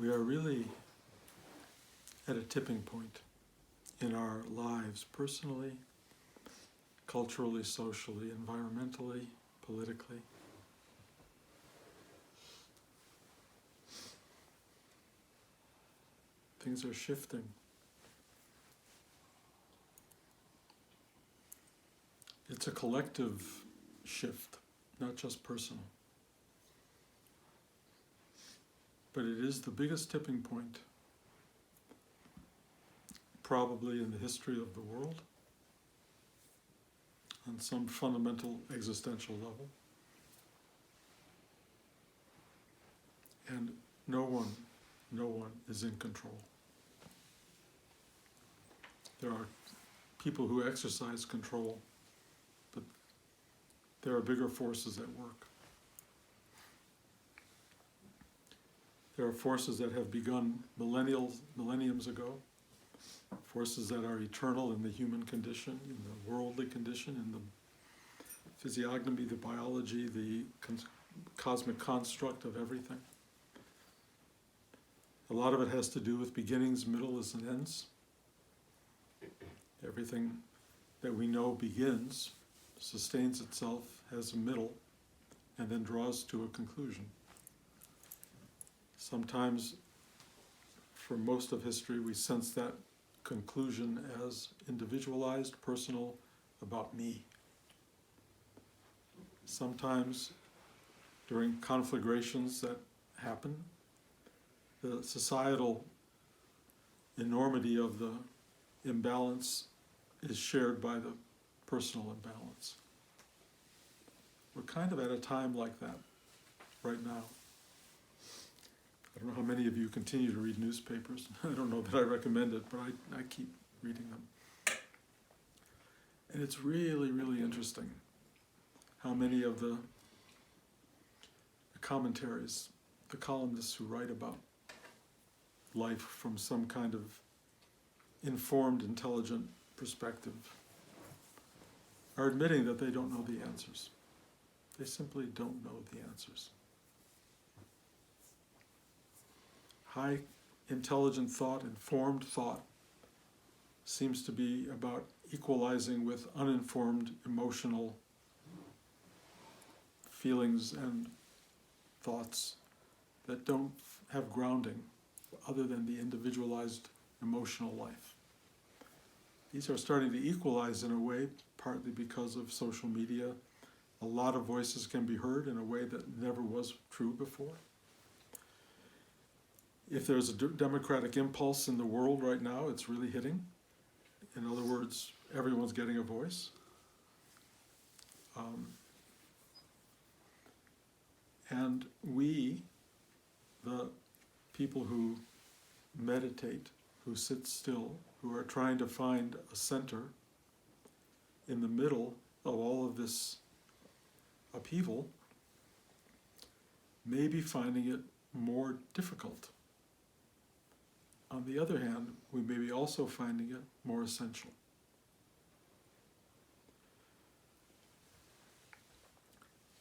We are really at a tipping point in our lives, personally, culturally, socially, environmentally, politically. Things are shifting. It's a collective shift, not just personal. But it is the biggest tipping point probably in the history of the world on some fundamental existential level. And no one is in control. There are people who exercise control, but there are bigger forces at work. There are forces that have begun millenniums ago, forces that are eternal in the human condition, in the worldly condition, in the physiognomy, the biology, the cosmic construct of everything. A lot of it has to do with beginnings, middles, and ends. Everything that we know begins, sustains itself, has a middle, and then draws to a conclusion. Sometimes, for most of history, we sense that conclusion as individualized, personal, about me. Sometimes, during conflagrations that happen, the societal enormity of the imbalance is shared by the personal imbalance. We're kind of at a time like that right now. I don't know how many of you continue to read newspapers. I don't know that I recommend it, but I keep reading them. And it's really, really interesting how many of the commentaries, the columnists who write about life from some kind of informed, intelligent perspective, are admitting that they don't know the answers. They simply don't know the answers. High intelligent thought, informed thought, seems to be about equalizing with uninformed emotional feelings and thoughts that don't have grounding other than the individualized emotional life. These are starting to equalize in a way, partly because of social media. A lot of voices can be heard in a way that never was true before. If there's a democratic impulse in the world right now, it's really hitting. In other words, everyone's getting a voice. And we, the people who meditate, who sit still, who are trying to find a center in the middle of all of this upheaval, may be finding it more difficult. On the other hand, we may be also finding it more essential.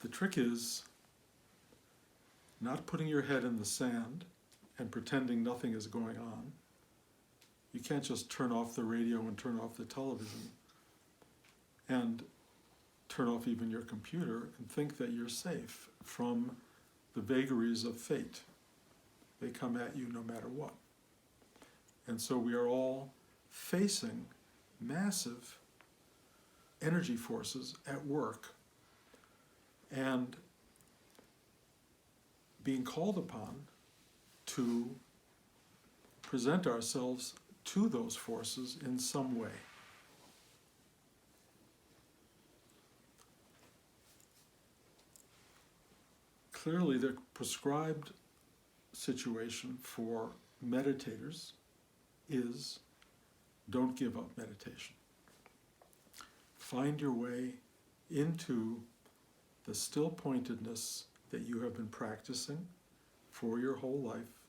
The trick is not putting your head in the sand and pretending nothing is going on. You can't just turn off the radio and turn off the television and turn off even your computer and think that you're safe from the vagaries of fate. They come at you no matter what. And so we are all facing massive energy forces at work and being called upon to present ourselves to those forces in some way. Clearly, the prescribed situation for meditators is don't give up meditation. Find your way into the still pointedness that you have been practicing for your whole life,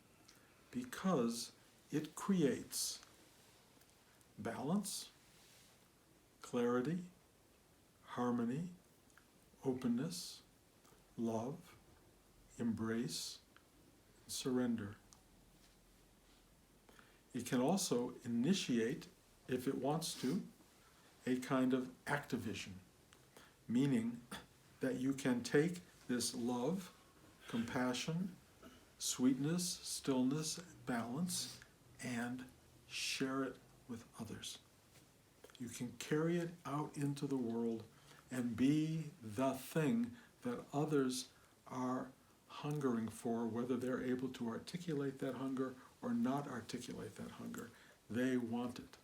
because it creates balance, clarity, harmony, openness, love, embrace, and surrender. It can also initiate, if it wants to, a kind of activision, meaning that you can take this love, compassion, sweetness, stillness, balance, and share it with others. You can carry it out into the world and be the thing that others are hungering for, whether they're able to articulate that hunger or not articulate that hunger. They want it.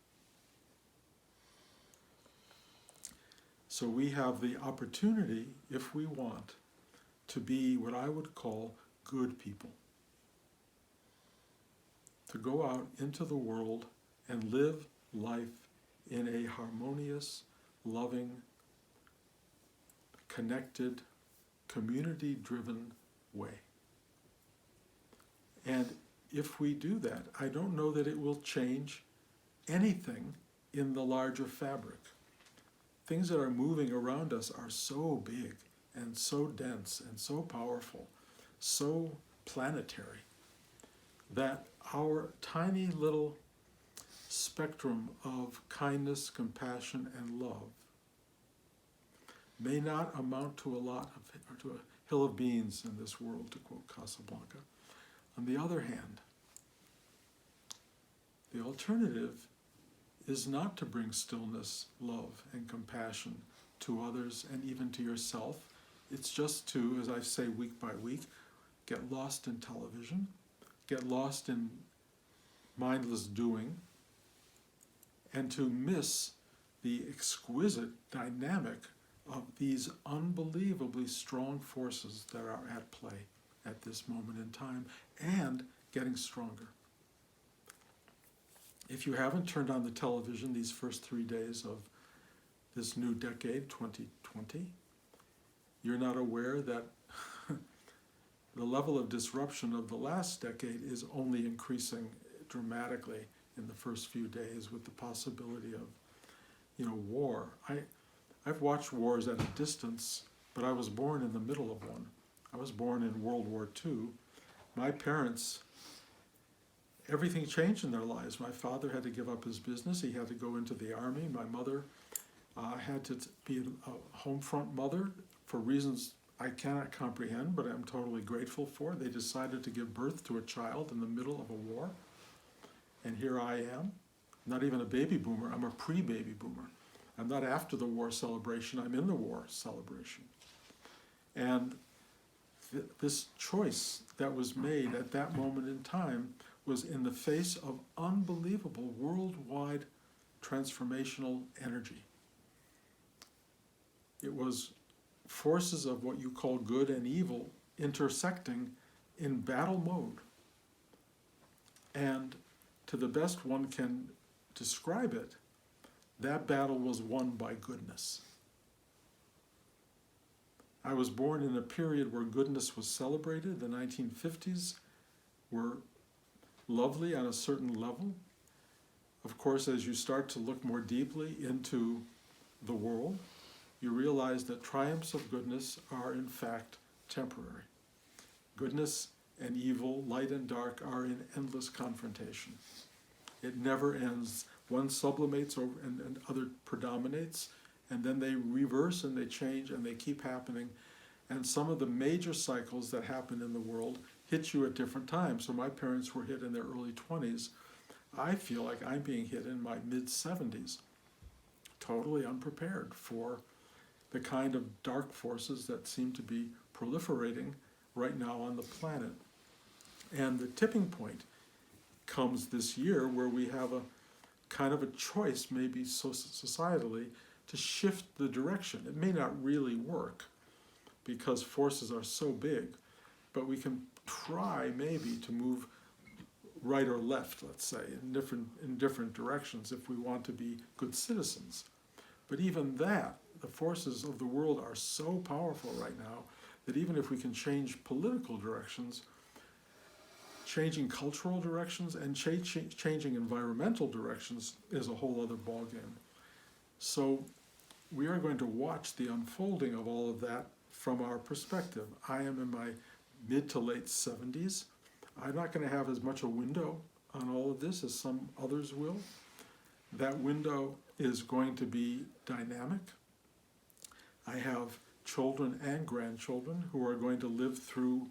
So we have the opportunity, if we want, to be what I would call good people. To go out into the world and live life in a harmonious, loving, connected, community-driven way. And if we do that, I don't know that it will change anything in the larger fabric. Things that are moving around us are so big and so dense and so powerful, so planetary, that our tiny little spectrum of kindness, compassion, and love may not amount to a lot of, or to a hill of beans in this world, to quote Casablanca. On the other hand, the alternative is not to bring stillness, love, and compassion to others and even to yourself. It's just to, as I say week by week, get lost in television, get lost in mindless doing, and to miss the exquisite dynamic of these unbelievably strong forces that are at play at this moment in time, and getting stronger. If you haven't turned on the television these first 3 days of this new decade, 2020, you're not aware that the level of disruption of the last decade is only increasing dramatically in the first few days, with the possibility of, war. I've watched wars at a distance, but I was born in the middle of one. I was born in World War II. My parents, everything changed in their lives. My father had to give up his business. He had to go into the army. My mother had to be a home front mother for reasons I cannot comprehend, but I'm totally grateful for. They decided to give birth to a child in the middle of a war. And here I am, not even a baby boomer. I'm a pre-baby boomer. I'm not after the war celebration. I'm in the war celebration. And this choice that was made at that moment in time was in the face of unbelievable worldwide transformational energy. It was forces of what you call good and evil intersecting in battle mode. And to the best one can describe it, that battle was won by goodness. I was born in a period where goodness was celebrated. The 1950s were lovely on a certain level. Of course, as you start to look more deeply into the world, you realize that triumphs of goodness are in fact temporary. Goodness and evil, light and dark, are in endless confrontation. It never ends. One sublimates over and other predominates, and then they reverse and they change and they keep happening. And some of the major cycles that happen in the world hit you at different times. So my parents were hit in their early 20s. I feel like I'm being hit in my mid-70s, totally unprepared for the kind of dark forces that seem to be proliferating right now on the planet. And the tipping point comes this year where we have a kind of a choice, maybe societally, to shift the direction. It may not really work because forces are so big, but we can try maybe to move right or left, let's say, in different directions if we want to be good citizens. But even that, the forces of the world are so powerful right now that even if we can change political directions, changing cultural directions and changing environmental directions is a whole other ballgame. So we are going to watch the unfolding of all of that from our perspective. I am in my mid to late 70s. I'm not going to have as much a window on all of this, as some others will. That window is going to be dynamic. I have children and grandchildren who are going to live through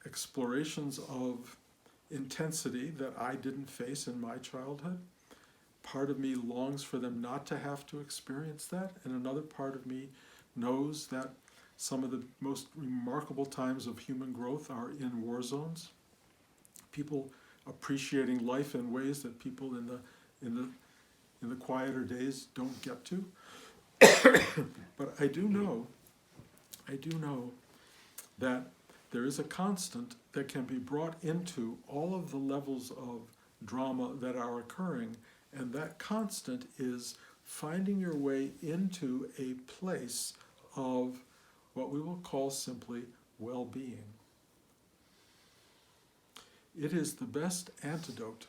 explorations of intensity that I didn't face in my childhood. Part of me longs for them not to have to experience that, and another part of me knows that some of the most remarkable times of human growth are in war zones. People appreciating life in ways that people in the quieter days don't get to. But I do know that there is a constant that can be brought into all of the levels of drama that are occurring, and that constant is finding your way into a place of what we will call simply well-being. It is the best antidote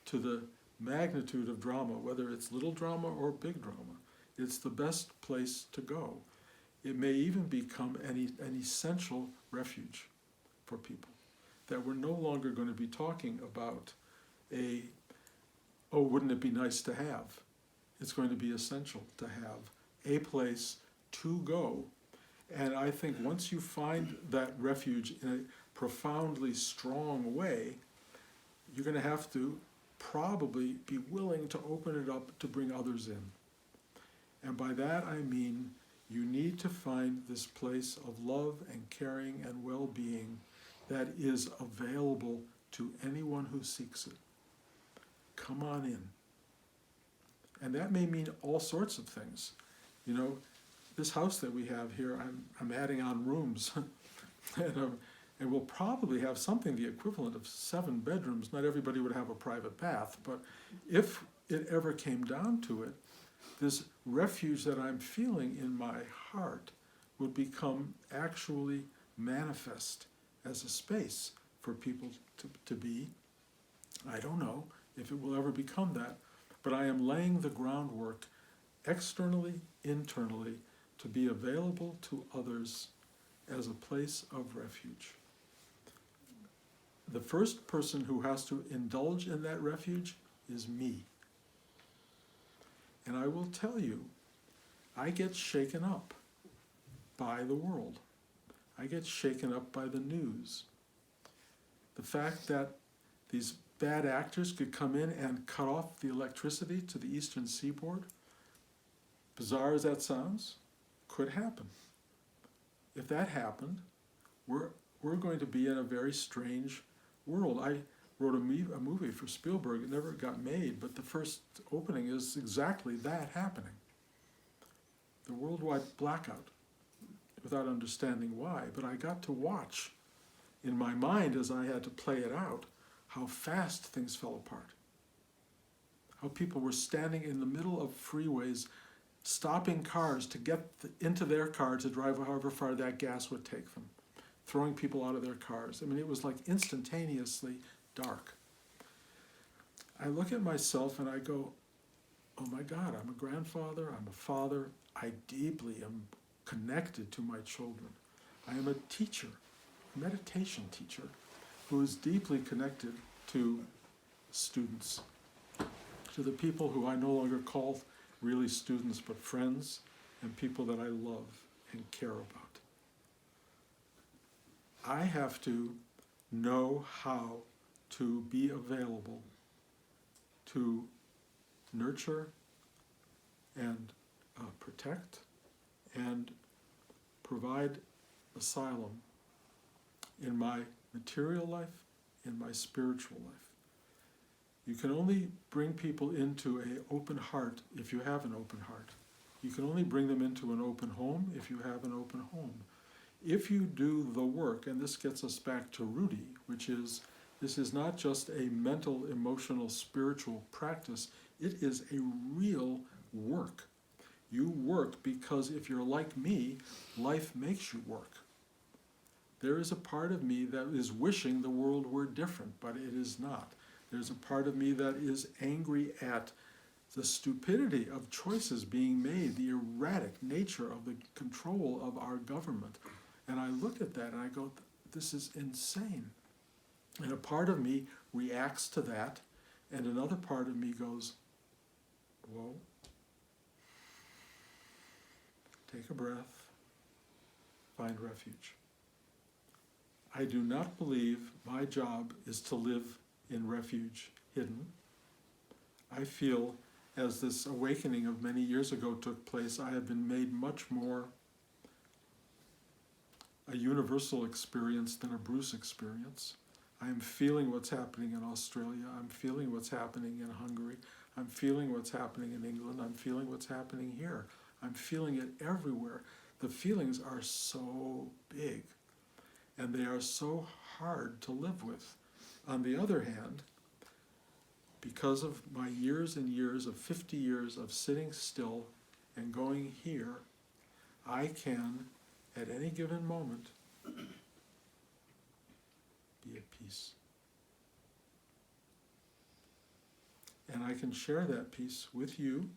to the magnitude of drama, whether it's little drama or big drama. It's the best place to go. It may even become an essential refuge for people. That we're no longer going to be talking about oh, wouldn't it be nice to have? It's going to be essential to have a place to go. And I think once you find that refuge in a profoundly strong way, you're going to have to probably be willing to open it up to bring others in. And by that I mean you need to find this place of love and caring and well-being that is available to anyone who seeks it. Come on in. And that may mean all sorts of things. You know, this house that we have here, I'm adding on rooms. And we'll probably have something the equivalent of 7 bedrooms. Not everybody would have a private bath, but if it ever came down to it, this refuge that I'm feeling in my heart would become actually manifest as a space for people to be. I don't know if it will ever become that, but I am laying the groundwork externally, internally, to be available to others as a place of refuge. The first person who has to indulge in that refuge is me. And I will tell you, I get shaken up by the world. I get shaken up by the news. The fact that these bad actors could come in and cut off the electricity to the eastern seaboard, bizarre as that sounds, could happen. If that happened, we're going to be in a very strange world. I wrote a movie for Spielberg. It never got made, but the first opening is exactly that happening. The worldwide blackout, without understanding why. But I got to watch in my mind as I had to play it out how fast things fell apart. How people were standing in the middle of freeways, stopping cars to get into their car to drive however far that gas would take them, throwing people out of their cars. I mean, it was like instantaneously dark. I look at myself and I go, oh my God, I'm a grandfather, I'm a father, I deeply am connected to my children. I am a teacher, a meditation teacher, who is deeply connected to students, to the people who I no longer call really students, but friends and people that I love and care about. I have to know how to be available to nurture and protect and provide asylum in my material life, in my spiritual life. You can only bring people into an open heart if you have an open heart. You can only bring them into an open home if you have an open home. If you do the work, and this gets us back to Rudy, which is, this is not just a mental, emotional, spiritual practice, it is a real work. You work because if you're like me, life makes you work. There is a part of me that is wishing the world were different, but it is not. There's a part of me that is angry at the stupidity of choices being made, the erratic nature of the control of our government. And I look at that and I go, this is insane. And a part of me reacts to that, and another part of me goes, whoa, take a breath, find refuge. I do not believe my job is to live in refuge, hidden. I feel, as this awakening of many years ago took place, I have been made much more a universal experience than a Bruce experience. I am feeling what's happening in Australia. I'm feeling what's happening in Hungary. I'm feeling what's happening in England. I'm feeling what's happening here. I'm feeling it everywhere. The feelings are so big, and they are so hard to live with. On the other hand, because of my years and years of 50 years of sitting still and going here, I can, at any given moment, be at peace. And I can share that peace with you.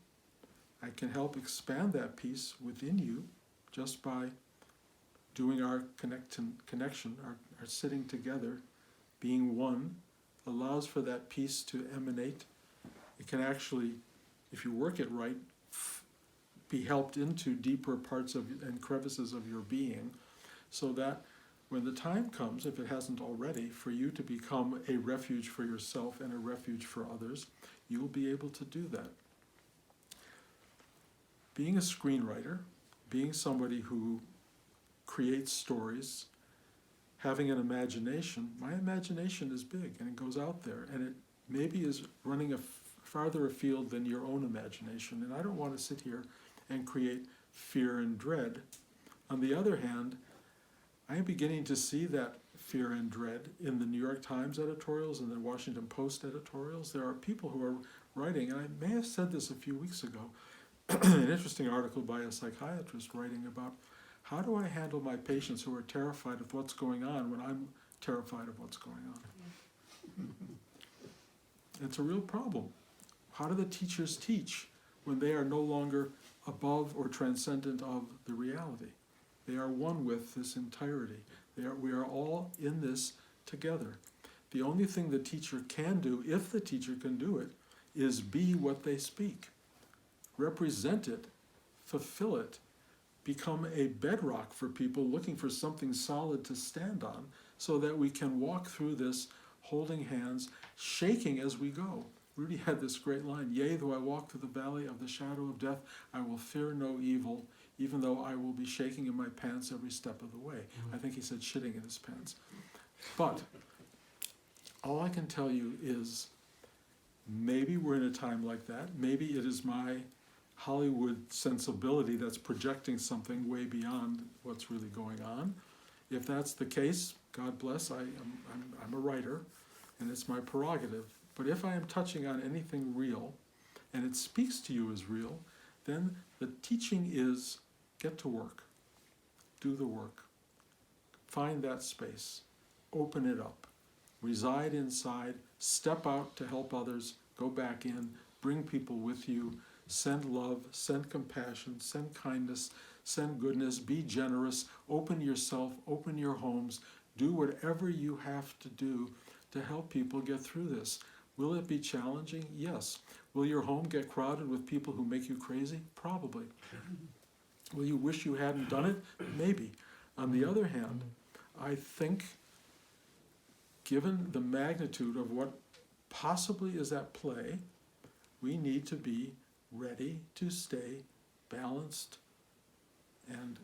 I can help expand that peace within you just by doing our connection, our sitting together, being one, allows for that peace to emanate. It can actually, if you work it right, be helped into deeper parts of and crevices of your being, so that when the time comes, if it hasn't already, for you to become a refuge for yourself and a refuge for others, you'll be able to do that. Being a screenwriter, being somebody who creates stories, having an imagination, my imagination is big and it goes out there, and it maybe is running farther afield than your own imagination, and I don't want to sit here and create fear and dread. On the other hand, I am beginning to see that fear and dread in the New York Times editorials and the Washington Post editorials. There are people who are writing, and I may have said this a few weeks ago, an interesting article by a psychiatrist writing about how do I handle my patients who are terrified of what's going on when I'm terrified of what's going on. It's a real problem. How do the teachers teach when they are no longer above or transcendent of the reality? They are one with this entirety. We are all in this together. The only thing the teacher can do, if the teacher can do it, is be what they speak. Represent it, fulfill it, become a bedrock for people looking for something solid to stand on, so that we can walk through this holding hands, shaking as we go. Rudy had this great line, "Yea, though I walk through the valley of the shadow of death, I will fear no evil, even though I will be shaking in my pants every step of the way." I think he said shitting in his pants. But all I can tell you is maybe we're in a time like that. Maybe it is my Hollywood sensibility that's projecting something way beyond what's really going on. If that's the case, God bless, I'm a writer, and it's my prerogative. But if I am touching on anything real, and it speaks to you as real, then the teaching is get to work, do the work, find that space, open it up, reside inside, step out to help others, go back in, bring people with you, send love, send compassion, send kindness, send goodness, be generous, open yourself, open your homes, do whatever you have to do to help people get through this. Will it be challenging? Yes. Will your home get crowded with people who make you crazy? Probably. Will you wish you hadn't done it? Maybe. On the other hand, I think, given the magnitude of what possibly is at play, we need to be ready to stay balanced and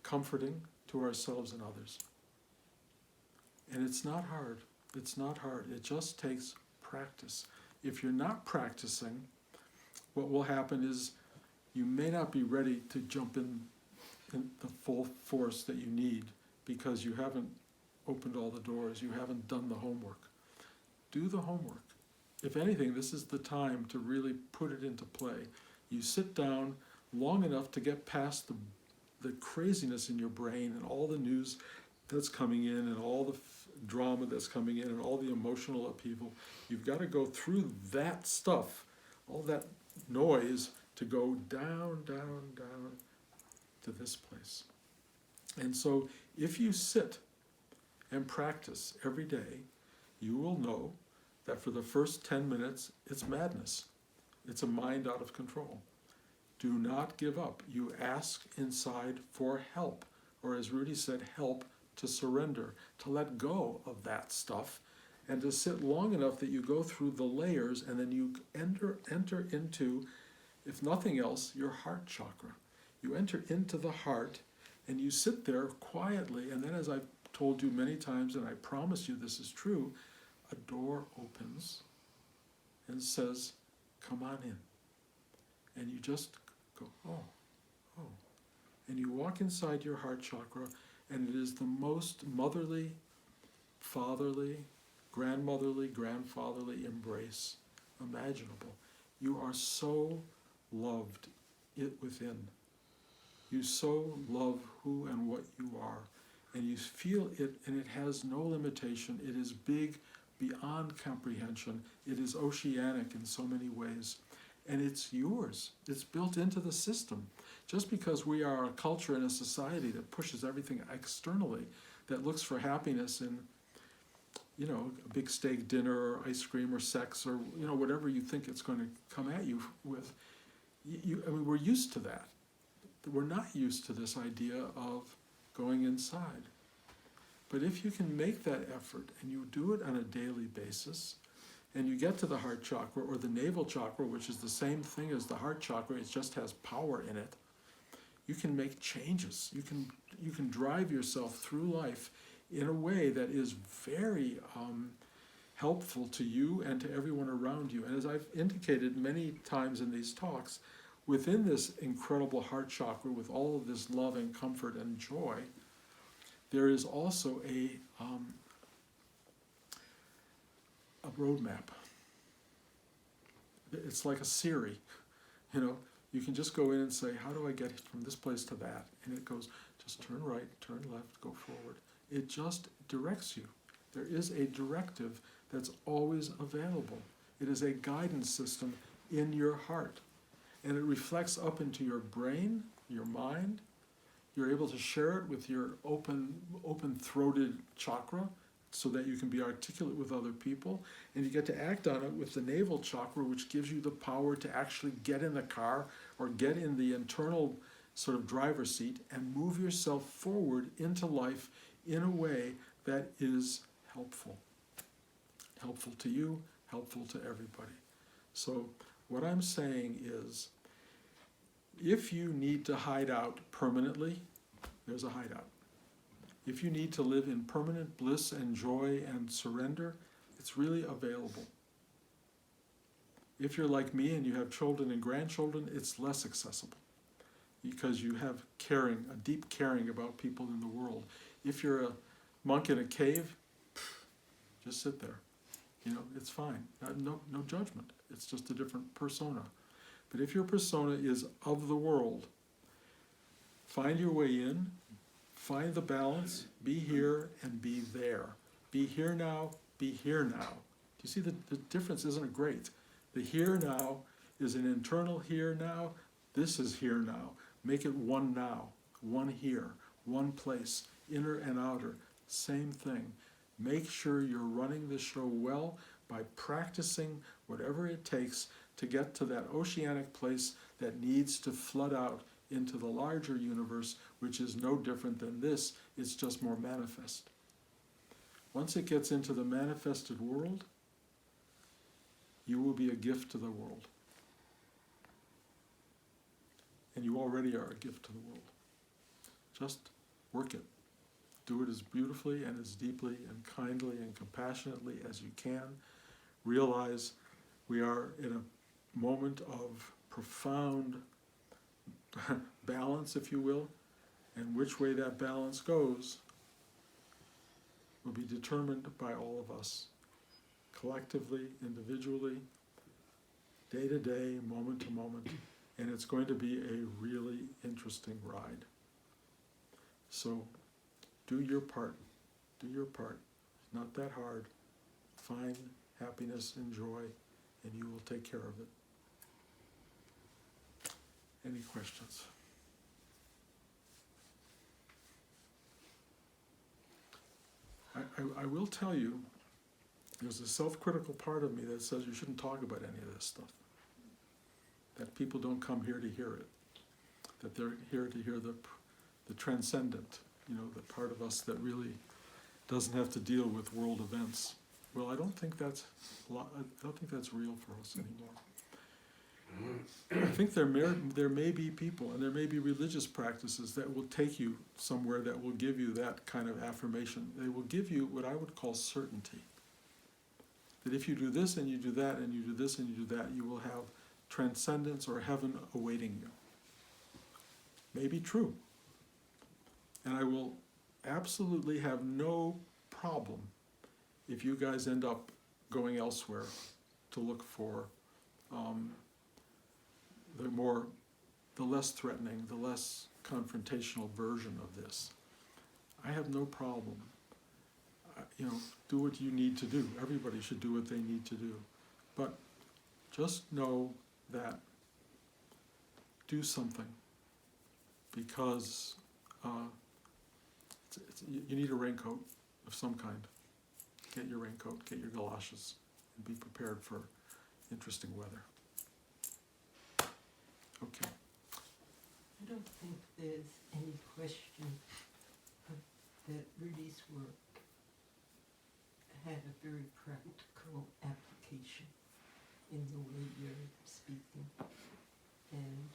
comforting to ourselves and others. And it's not hard. It's not hard. It just takes practice. If you're not practicing, what will happen is you may not be ready to jump in the full force that you need because you haven't opened all the doors, you haven't done the homework. Do the homework. If anything, this is the time to really put it into play. You sit down long enough to get past the craziness in your brain and all the news that's coming in and all the drama that's coming in and all the emotional upheaval. You've got to go through that stuff, all that noise, to go down, down, down to this place. And so if you sit and practice every day, you will know that for the first 10 minutes, it's madness. It's a mind out of control. Do not give up. You ask inside for help, or as Rudy said, help to surrender, to let go of that stuff, and to sit long enough that you go through the layers, and then you enter into, if nothing else, your heart chakra. You enter into the heart, and you sit there quietly, and then, as I've told you many times, and I promise you this is true, a door opens and says, come on in. And you just go, oh, oh. And you walk inside your heart chakra, and it is the most motherly, fatherly, grandmotherly, grandfatherly embrace imaginable. You are so loved within. You so love who and what you are. And you feel it, and it has no limitation. It is big, beyond comprehension. It is oceanic in so many ways. And it's yours. It's built into the system. Just because we are a culture and a society that pushes everything externally, that looks for happiness in, a big steak dinner or ice cream or sex or, whatever you think it's going to come at you with, we're used to that. We're not used to this idea of going inside. But if you can make that effort and you do it on a daily basis, and you get to the heart chakra or the navel chakra, which is the same thing as the heart chakra, it just has power in it, you can make changes. You can drive yourself through life in a way that is very helpful to you and to everyone around you. And as I've indicated many times in these talks, within this incredible heart chakra, with all of this love and comfort and joy, there is also a roadmap. It's like a Siri, You can just go in and say, how do I get from this place to that? And it goes, just turn right, turn left, go forward. It just directs you. There is a directive that's always available. It is a guidance system in your heart. And it reflects up into your brain, your mind. You're able to share it with your open-throated chakra so that you can be articulate with other people. And you get to act on it with the navel chakra, which gives you the power to actually get in the car or get in the internal sort of driver's seat and move yourself forward into life in a way that is helpful. Helpful to you, helpful to everybody. So what I'm saying is, if you need to hide out permanently, there's a hideout. If you need to live in permanent bliss and joy and surrender, it's really available. If you're like me and you have children and grandchildren, it's less accessible because you have caring, a deep caring about people in the world. If you're a monk in a cave, just sit there. It's fine. No judgment. It's just a different persona. But if your persona is of the world, find your way in, find the balance, be here and be there. Be here now, be here now. Do you see the difference? Isn't it great? The here now is an internal here now. This is here now. Make it one now, one here, one place, inner and outer, same thing. Make sure you're running the show well by practicing whatever it takes to get to that oceanic place that needs to flood out into the larger universe, which is no different than this. It's just more manifest. Once it gets into the manifested world, you will be a gift to the world. And you already are a gift to the world. Just work it. Do it as beautifully and as deeply and kindly and compassionately as you can. Realize we are in a moment of profound balance, if you will, and which way that balance goes will be determined by all of us, collectively, individually, day to day, moment to moment, and it's going to be a really interesting ride. So do your part. Do your part. It's not that hard. Find happiness and joy, and you will take care of it. Any questions? I will tell you, there's a self-critical part of me that says you shouldn't talk about any of this stuff. That people don't come here to hear it. That they're here to hear the transcendent, the part of us that really doesn't have to deal with world events. Well, I don't think that's real for us anymore. I think there may be people and there may be religious practices that will take you somewhere that will give you that kind of affirmation. They will give you what I would call certainty. That if you do this and you do that and you do this and you do that, you will have transcendence or heaven awaiting you. May be true. And I will absolutely have no problem if you guys end up going elsewhere to look for the less threatening, the less confrontational version of this. I have no problem. Do what you need to do. Everybody should do what they need to do. But just know that do something, because you need a raincoat of some kind. Get your raincoat, get your galoshes, and be prepared for interesting weather. Okay. I don't think there's any question that Rudy's work had a very practical application in the way you're speaking. And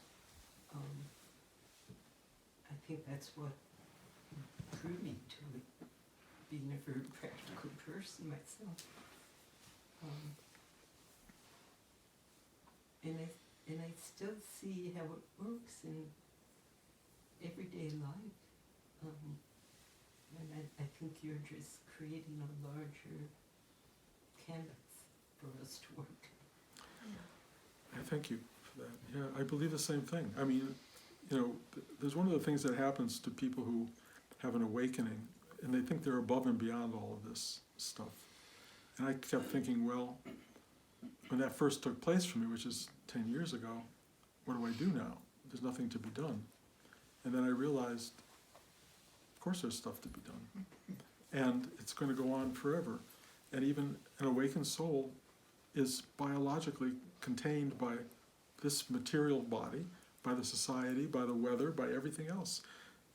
I think that's what drew me to it, being a very practical person myself. And I still see how it works in everyday life. And I think you're just creating a larger canvas for us to work. I thank you for that. Yeah, I believe the same thing. I mean, there's one of the things that happens to people who have an awakening, and they think they're above and beyond all of this stuff. And I kept thinking, well, when that first took place for me, which is 10 years ago, what do I do now? There's nothing to be done. And then I realized, of course there's stuff to be done. And it's going to go on forever. And even an awakened soul is biologically contained by this material body, by the society, by the weather, by everything else.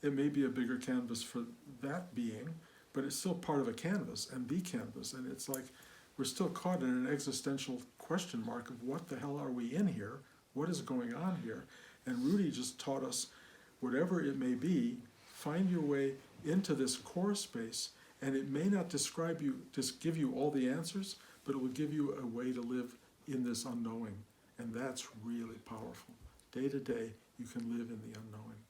It may be a bigger canvas for that being, but it's still part of a canvas and the canvas. And it's like we're still caught in an existential question mark of what the hell are we in here? What is going on here? And Rudy just taught us, whatever it may be, find your way into this core space, and it may not give you all the answers, but it will give you a way to live in this unknowing. And that's really powerful. Day to day, you can live in the unknowing.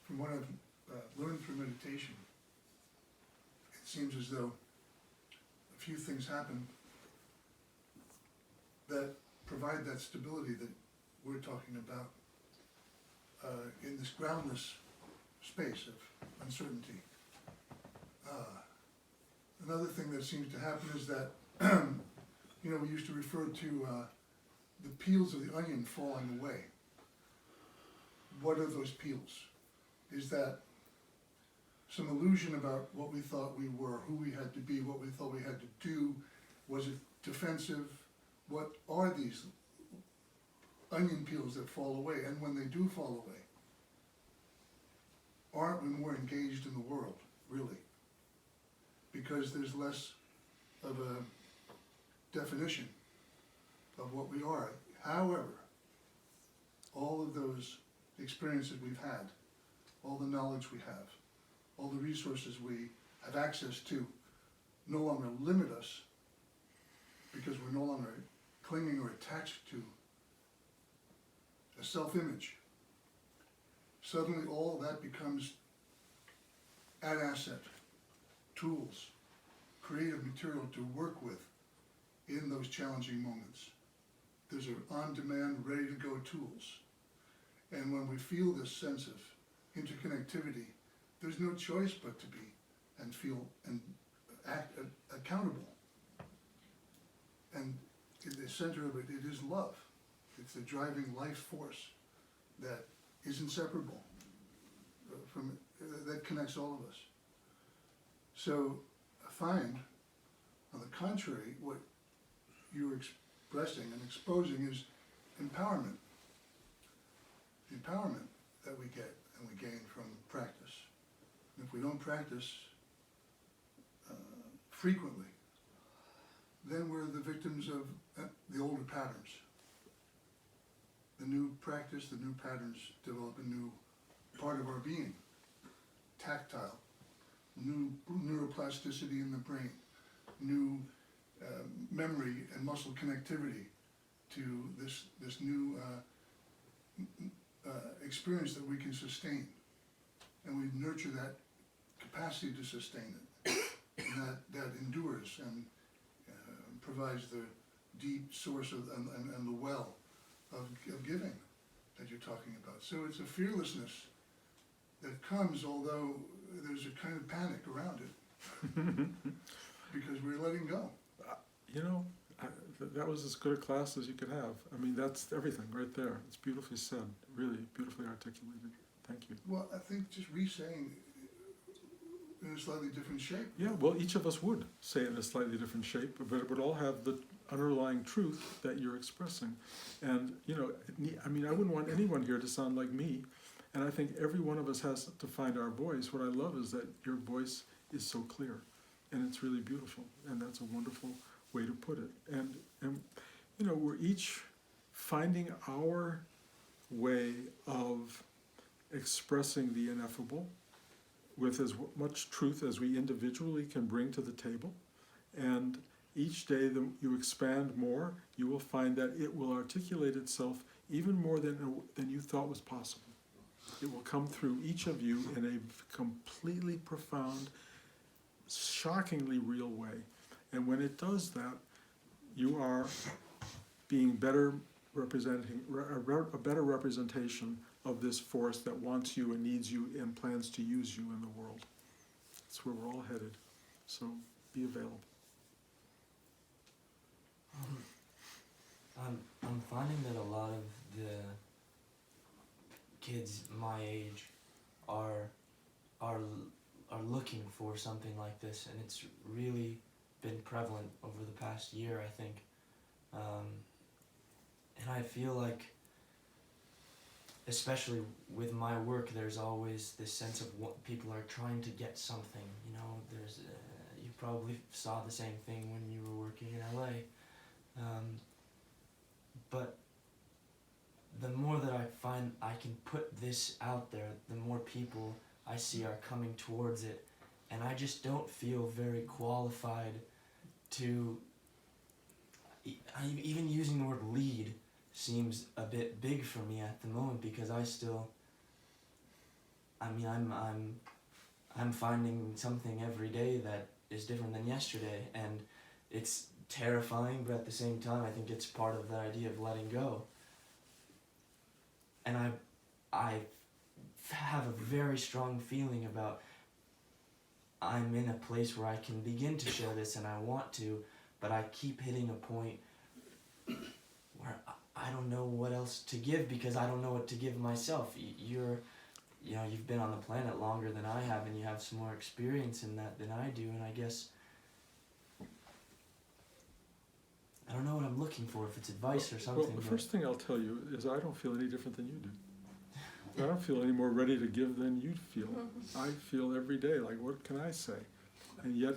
From what I've learned through meditation, it seems as though a few things happen that provide that stability that we're talking about in this groundless space of uncertainty. Another thing that seems to happen is that, we used to refer to the peels of the onion falling away. What are those peels? Is that some illusion about what we thought we were, who we had to be, what we thought we had to do? Was it defensive? What are these onion peels that fall away? And when they do fall away, aren't we more engaged in the world, really? Because there's less of a definition of what we are. However, all of those experiences we've had, all the knowledge we have, all the resources we have access to, no longer limit us, because we're no longer clinging or attached to a self-image. Suddenly all that becomes an asset, tools, creative material to work with in those challenging moments. Those are on-demand, ready-to-go tools. And when we feel this sense of interconnectivity, there's no choice but to be and feel and act accountable. And in the center of it, it is love. It's the driving life force that is inseparable from, that connects all of us. So I find, on the contrary, what you're expressing and exposing is empowerment. The empowerment that we get and we gain from practice. And if we don't practice frequently, then we're the victims of the older patterns. The new practice, the new patterns develop a new part of our being, tactile, new neuroplasticity in the brain, new memory and muscle connectivity to this new experience that we can sustain. And we nurture that capacity to sustain it, and that endures and provides the deep source of, and the well of giving that you're talking about. So it's a fearlessness that comes, although there's a kind of panic around it, because we're letting go. You know, that was as good a class as you could have. I mean, that's everything right there. It's beautifully said, really beautifully articulated. Thank you. Well, I think just re-saying in a slightly different shape. Yeah, well, each of us would say it in a slightly different shape, but it would all have the underlying truth that you're expressing. And, you know, I mean, I wouldn't want anyone here to sound like me. And I think every one of us has to find our voice. What I love is that your voice is so clear, and it's really beautiful, and that's a wonderful way to put it. And you know, we're each finding our way of expressing the ineffable with as much truth as we individually can bring to the table. And each day that you expand more, you will find that it will articulate itself even more than you thought was possible. It will come through each of you in a completely profound, shockingly real way. And when it does that, you are being better representing, a better representation of this force that wants you and needs you and plans to use you in the world. That's where we're all headed. So be available. I'm finding that a lot of the kids my age are looking for something like this, and it's really been prevalent over the past year, I think. And I feel like, especially with my work, there's always this sense of what people are trying to get something. You know, there's you probably saw the same thing when you were working in LA. But the more that I find I can put this out there, the more people I see are coming towards it, and I just don't feel very qualified to, even using the word lead seems a bit big for me at the moment, because I still, I'm finding something every day that is different than yesterday, and it's terrifying, but at the same time I think it's part of the idea of letting go. And I have a very strong feeling about I'm in a place where I can begin to share this, and I want to, but I keep hitting a point where I don't know what else to give, because I don't know what to give myself. You've been on the planet longer than I have, and you have some more experience in that than I do, and I guess I don't know what I'm looking for, if it's advice or something. Well, the first thing I'll tell you is I don't feel any different than you do. I don't feel any more ready to give than you feel. I feel every day like, what can I say? And yet,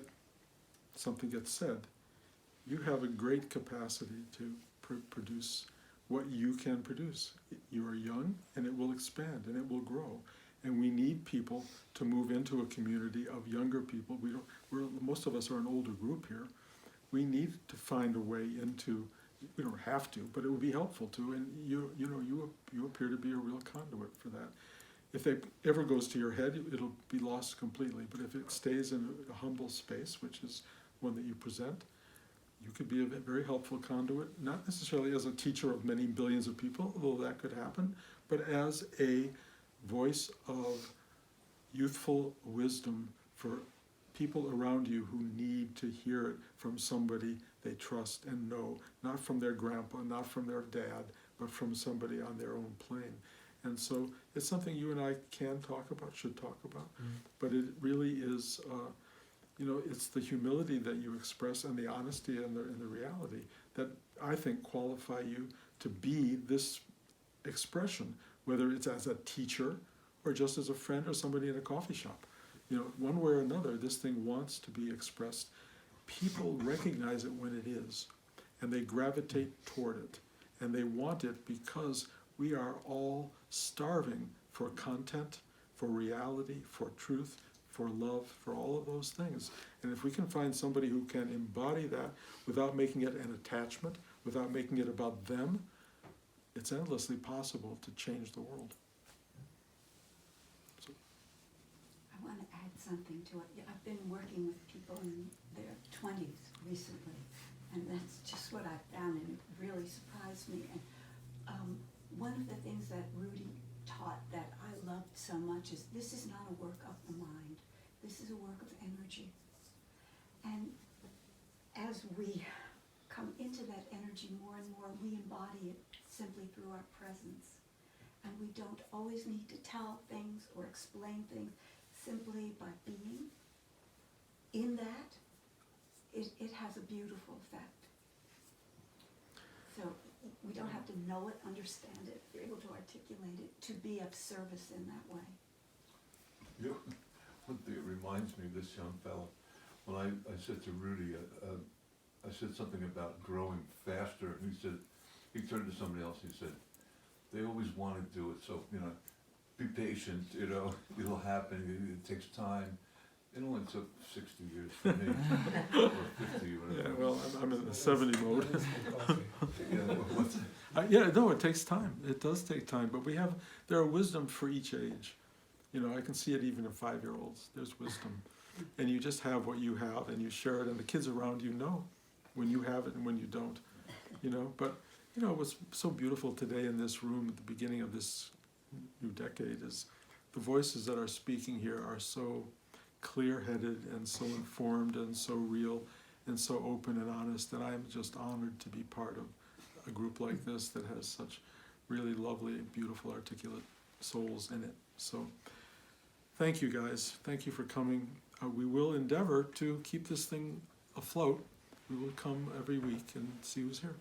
something gets said. You have a great capacity to produce what you can produce. You are young, and it will expand, and it will grow. And we need people to move into a community of younger people. Most of us are an older group here. We need to find a way into, we don't have to, but it would be helpful to, and you appear to be a real conduit for that. If it ever goes to your head, it'll be lost completely, but if it stays in a humble space, which is one that you present, you could be a very helpful conduit, not necessarily as a teacher of many billions of people, although that could happen, but as a voice of youthful wisdom for people around you who need to hear it from somebody they trust and know, not from their grandpa, not from their dad, but from somebody on their own plane. And so it's something you and I can talk about, should talk about, but it really is, it's the humility that you express and the honesty and the reality that I think qualify you to be this expression, whether it's as a teacher or just as a friend or somebody in a coffee shop. One way or another, this thing wants to be expressed. People recognize it when it is, and they gravitate toward it, and they want it because we are all starving for content, for reality, for truth, for love, for all of those things. And if we can find somebody who can embody that without making it an attachment, without making it about them, it's endlessly possible to change the world. I want to add something to it. Yeah, I've been working with people in their 20s recently, and that's just what I found, and it really surprised me. And one of the things that Rudy taught that I loved so much is this is not a work of the mind. This is a work of energy. And as we come into that energy more and more, we embody it simply through our presence. And we don't always need to tell things or explain things. Simply by being in that, it has a beautiful effect. So we don't have to know it, understand it, be able to articulate it, to be of service in that way. One thing it reminds me of this young fellow, when I said to Rudy, I said something about growing faster, and he turned to somebody else, he said, they always want to do it, so, be patient, it'll happen, it takes time. It only took 60 years for me, or 50, whatever. Yeah, well, I'm in the 70 mode. Yeah, No, it takes time. It does take time, but there are wisdom for each age. I can see it even in 5-year-olds. There's wisdom. And you just have what you have, and you share it, and the kids around you know when you have it and when you don't. But, what's so beautiful today in this room at the beginning of this new decade is the voices that are speaking here are so clear-headed and so informed and so real and so open and honest, and I'm just honored to be part of a group like this that has such really lovely, beautiful, articulate souls in it. So thank you guys. Thank you for coming. We will endeavor to keep this thing afloat. We will come every week and see who's here.